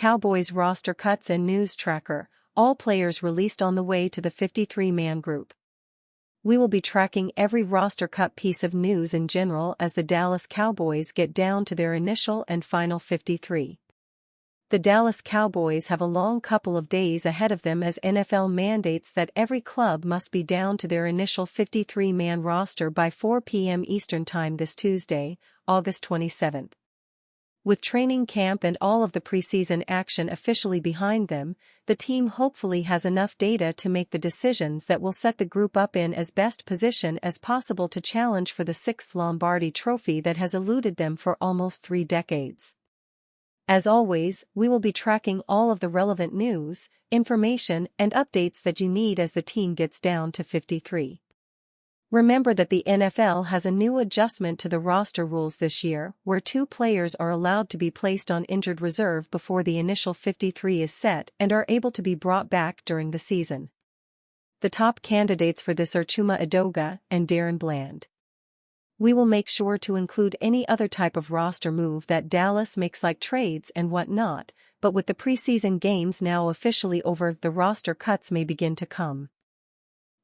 Cowboys roster cuts and news tracker, all players released on the way to the 53-man group. We will be tracking every roster cut piece of news in general as the Dallas Cowboys get down to their initial and final 53. The Dallas Cowboys have a long couple of days ahead of them as NFL mandates that every club must be down to their initial 53-man roster by 4 p.m. Eastern Time this Tuesday, August 27. With training camp and all of the preseason action officially behind them, the team hopefully has enough data to make the decisions that will set the group up in as best position as possible to challenge for the 6th Lombardi Trophy that has eluded them for almost 3 decades. As always, we will be tracking all of the relevant news, information, and updates that you need as the team gets down to 53. Remember that the NFL has a new adjustment to the roster rules this year, where 2 players are allowed to be placed on injured reserve before the initial 53 is set and are able to be brought back during the season. The top candidates for this are Chuma Edoga and Daron Bland. We will make sure to include any other type of roster move that Dallas makes like trades and whatnot, but with the preseason games now officially over, the roster cuts may begin to come.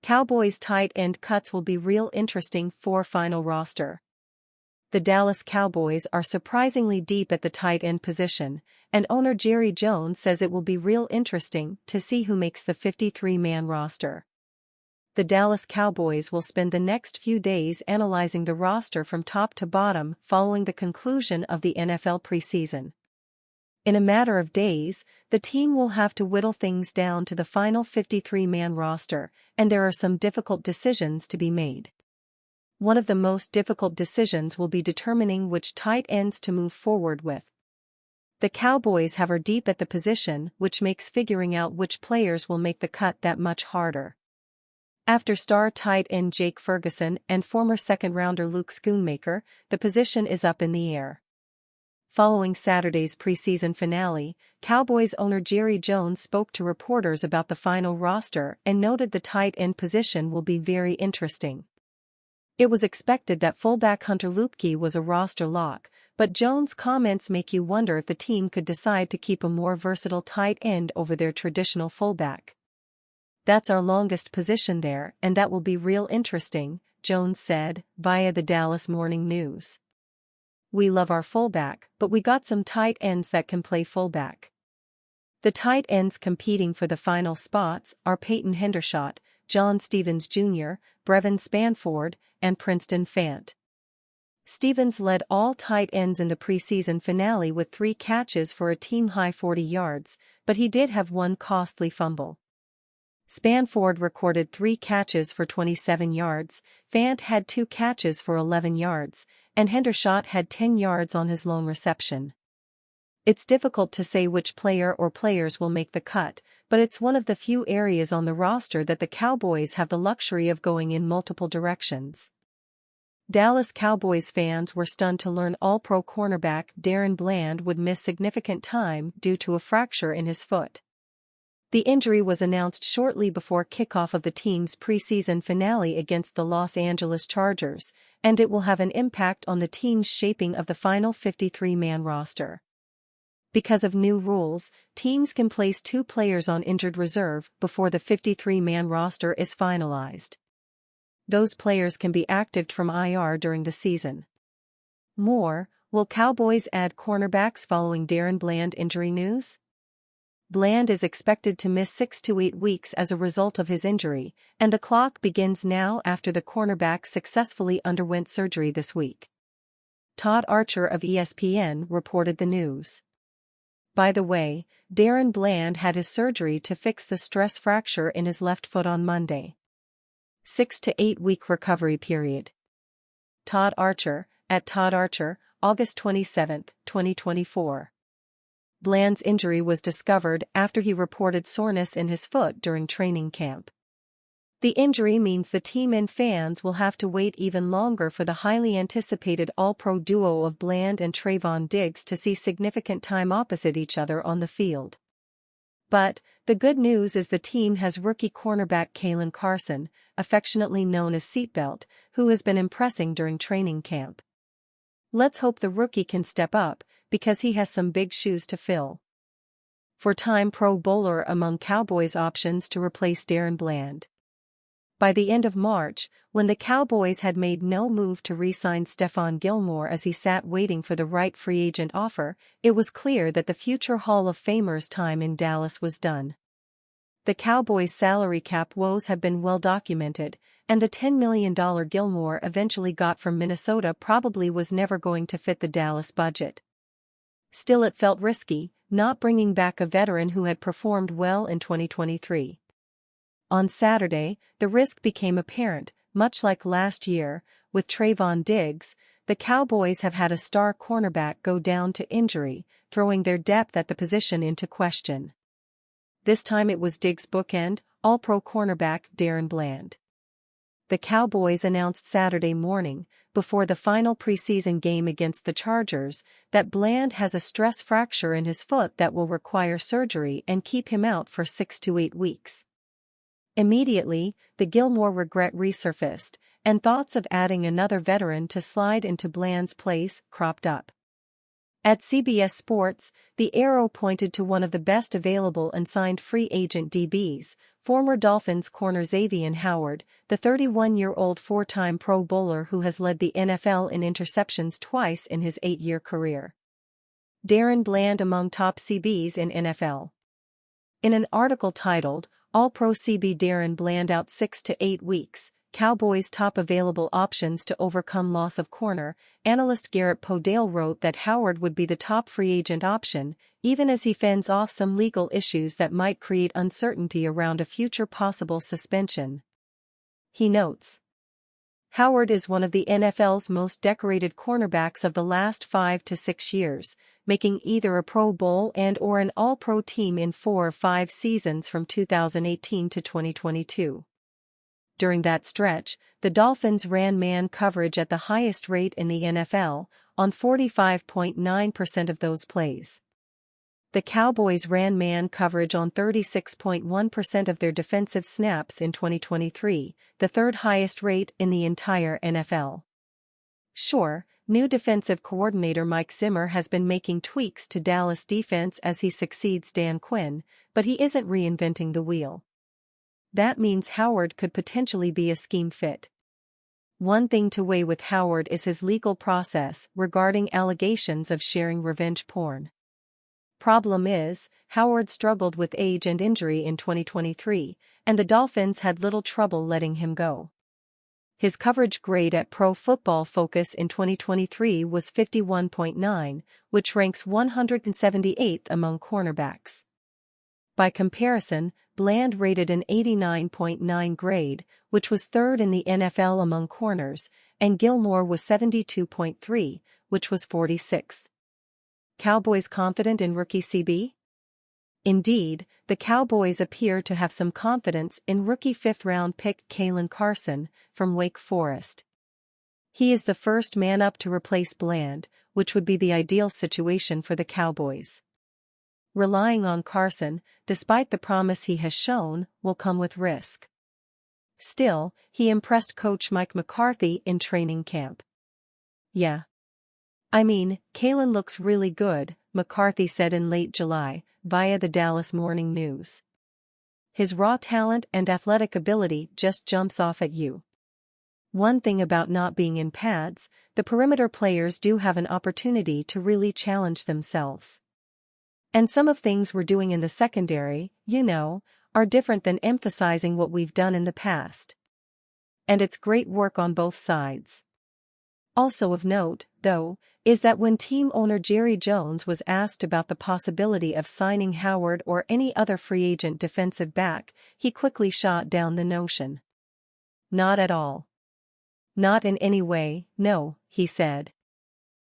Cowboys tight end cuts will be real interesting for final roster. The Dallas Cowboys are surprisingly deep at the tight end position, and owner Jerry Jones says it will be real interesting to see who makes the 53-man roster. The Dallas Cowboys will spend the next few days analyzing the roster from top to bottom following the conclusion of the NFL preseason. In a matter of days, the team will have to whittle things down to the final 53-man roster, and there are some difficult decisions to be made. One of the most difficult decisions will be determining which tight ends to move forward with. The Cowboys have her deep at the position, which makes figuring out which players will make the cut that much harder. After star tight end Jake Ferguson and former second-rounder Luke Schoonmaker, the position is up in the air. Following Saturday's preseason finale, Cowboys owner Jerry Jones spoke to reporters about the final roster and noted the tight end position will be very interesting. It was expected that fullback Hunter Luepke was a roster lock, but Jones' comments make you wonder if the team could decide to keep a more versatile tight end over their traditional fullback. "That's our longest position there, and that will be real interesting," Jones said, via the Dallas Morning News. "We love our fullback, but we got some tight ends that can play fullback." The tight ends competing for the final spots are Peyton Hendershot, John Stevens Jr., Brevin Spanford, and Princeton Fant. Stevens led all tight ends in the preseason finale with 3 catches for a team-high 40 yards, but he did have one costly fumble. Spanford recorded 3 catches for 27 yards, Fant had 2 catches for 11 yards, and Hendershot had 10 yards on his lone reception. It's difficult to say which player or players will make the cut, but it's one of the few areas on the roster that the Cowboys have the luxury of going in multiple directions. Dallas Cowboys fans were stunned to learn All-Pro cornerback Daron Bland would miss significant time due to a fracture in his foot. The injury was announced shortly before kickoff of the team's preseason finale against the Los Angeles Chargers, and it will have an impact on the team's shaping of the final 53-man roster. Because of new rules, teams can place 2 players on injured reserve before the 53-man roster is finalized. Those players can be activated from IR during the season. More, will Cowboys add cornerbacks following Daron Bland injury news? Bland is expected to miss 6 to 8 weeks as a result of his injury, and the clock begins now after the cornerback successfully underwent surgery this week. Todd Archer of ESPN reported the news. By the way, Daron Bland had his surgery to fix the stress fracture in his left foot on Monday. 6 to 8 week recovery period. Todd Archer, at Todd Archer, August 27, 2024. Bland's injury was discovered after he reported soreness in his foot during training camp. The injury means the team and fans will have to wait even longer for the highly anticipated All-Pro duo of Bland and Trayvon Diggs to see significant time opposite each other on the field. But, the good news is the team has rookie cornerback Kalen Carson, affectionately known as Seatbelt, who has been impressing during training camp. Let's hope the rookie can step up, because he has some big shoes to fill. four-time Pro Bowler among Cowboys options to replace Daron Bland. By the end of March, when the Cowboys had made no move to re-sign Stephon Gilmore as he sat waiting for the right free agent offer, it was clear that the future Hall of Famer's time in Dallas was done. The Cowboys' salary cap woes have been well documented, and the $10 million Gilmore eventually got from Minnesota probably was never going to fit the Dallas budget. Still, it felt risky, not bringing back a veteran who had performed well in 2023. On Saturday, the risk became apparent, much like last year, with Trayvon Diggs. The Cowboys have had a star cornerback go down to injury, throwing their depth at the position into question. This time it was Diggs' bookend, All-Pro cornerback Daron Bland. The Cowboys announced Saturday morning, before the final preseason game against the Chargers, that Bland has a stress fracture in his foot that will require surgery and keep him out for 6 to 8 weeks. Immediately, the Gilmore regret resurfaced, and thoughts of adding another veteran to slide into Bland's place cropped up. At CBS Sports, the arrow pointed to one of the best available and signed free agent DBs, former Dolphins corner Xavier Howard, the 31-year-old four-time Pro Bowler who has led the NFL in interceptions twice in his 8-year career. Daron Bland among top CBs in NFL. In an article titled, All-Pro CB Daron Bland out 6 to 8 weeks, Cowboys' top available options to overcome loss of corner, analyst Garrett Podale wrote that Howard would be the top free agent option, even as he fends off some legal issues that might create uncertainty around a future possible suspension. He notes, Howard is one of the NFL's most decorated cornerbacks of the last 5 to 6 years, making either a Pro Bowl and/or an All-Pro team in 4 or 5 seasons from 2018 to 2022. During that stretch, the Dolphins ran man coverage at the highest rate in the NFL, on 45.9% of those plays. The Cowboys ran man coverage on 36.1% of their defensive snaps in 2023, the third highest rate in the entire NFL. Sure, new defensive coordinator Mike Zimmer has been making tweaks to Dallas defense as he succeeds Dan Quinn, but he isn't reinventing the wheel. That means Howard could potentially be a scheme fit. One thing to weigh with Howard is his legal process regarding allegations of sharing revenge porn. Problem is, Howard struggled with age and injury in 2023, and the Dolphins had little trouble letting him go. His coverage grade at Pro Football Focus in 2023 was 51.9, which ranks 178th among cornerbacks. By comparison, Bland rated an 89.9 grade, which was third in the NFL among corners, and Gilmore was 72.3, which was 46th. Cowboys confident in rookie CB? Indeed, the Cowboys appear to have some confidence in rookie fifth-round pick Kalen Carson, from Wake Forest. He is the first man up to replace Bland, which would be the ideal situation for the Cowboys. Relying on Carson, despite the promise he has shown, will come with risk. Still, he impressed coach Mike McCarthy in training camp. Yeah. I mean, Kalen looks really good, McCarthy said in late July, via the Dallas Morning News. His raw talent and athletic ability just jumps off at you. One thing about not being in pads, the perimeter players do have an opportunity to really challenge themselves. And some of things we're doing in the secondary, are different than emphasizing what we've done in the past. And it's great work on both sides. Also of note, though, is that when team owner Jerry Jones was asked about the possibility of signing Howard or any other free agent defensive back, he quickly shot down the notion. Not at all. Not in any way, no, he said.